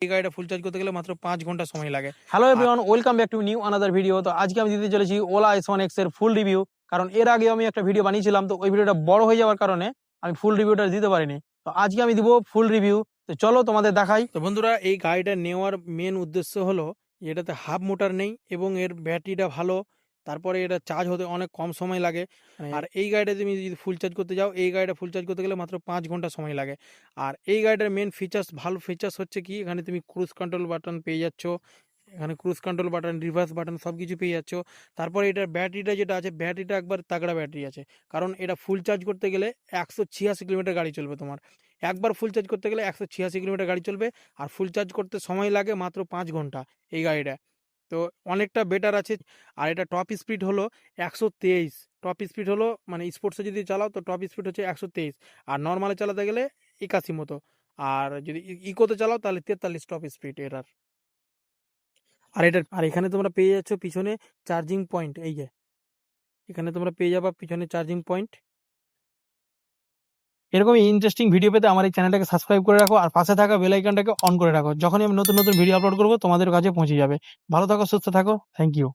এই গাড়িটা full charge করতে গেলে মাত্র 5 ঘন্টা সময় লাগে। Hello everyone, welcome back to new another video. তো আজকে আমি দিতে চলেছি ওলা S1X এর ফুল রিভিউ। কারণ এর আগে আমি একটা ভিডিও বানিয়েছিলাম, তো ওই ভিডিওটা বড় হয়ে যাওয়ার কারণে আমি ফুল রিভিউটা দিতে পারিনি। তো আজকে আমি দিব ফুল রিভিউ। তো চলো তোমাদের দেখাই। তো বন্ধুরা, এই গাড়িটা নেওয়ার মেন উদ্দেশ্য হলো এটাতে হাফ মোটর নেই এবং এর ব্যাটারিটা ভালো। তারপরে এটা চার্জ হতে অনেক কম সময় লাগে। আর এই গাড়িটা তুমি যদি ফুল চার্জ করতে যাও, এই গাড়িটা ফুল চার্জ করতে গেলে মাত্র 5 ঘন্টা সময় লাগে। আর এই গাড়িটার মেন ফিচার্স, ভালো ফিচার্স হচ্ছে কি, এখানে তুমি ক্রুজ কন্ট্রোল বাটন পেয়ে যাচ্ছ, এখানে cruise control button, reverse button সব কিছু পেয়ে যাচ্ছ। তারপরে এটার ব্যাটারিটা যেটা আছে, ব্যাটারিটা একবার তাগড়া ব্যাটারি আছে। কারণ এটা ফুল চার্জ করতে গেলে 186 কিলোমিটার গাড়ি চলবে তোমার। একবার ফুল চার্জ করতে গেলে 186 কিলোমিটার গাড়ি চলবে। আর ফুল চার্জ করতে সময় লাগে মাত্র 5 ঘন্টা এই গাড়িটা। তো অনেকটা বেটার আছে। আর এটা টপ স্পিড হলো 123। টপ স্পিড হলো, মানে স্পোর্টসে যদি চালাও তো টপ স্পিড হচ্ছে 123। আর নর্মালে চালাতে গেলে 81 মতো। আর যদি ইকোতে চালাও তাহলে 43 টপ স্পিড এটার। আর এখানে তোমরা পেয়ে যাচ্ছ পিছনে চার্জিং পয়েন্ট। এই যে এখানে তোমরা পেয়ে যাবা পিছনে চার্জিং পয়েন্ট। এরকম ইন্টারেস্টিং ভিডিও পেতে আমার এই চ্যানেলটাকে সাবস্ক্রাইব করে রাখো আর পাশে থাকা বেল আইকনটাকে অন করে রাখো। যখনই আমি নতুন নতুন ভিডিও আপলোড করবো তোমাদের কাছে পৌঁছে যাবে। ভালো থাকো, সুস্থ থাকো, থ্যাংক ইউ।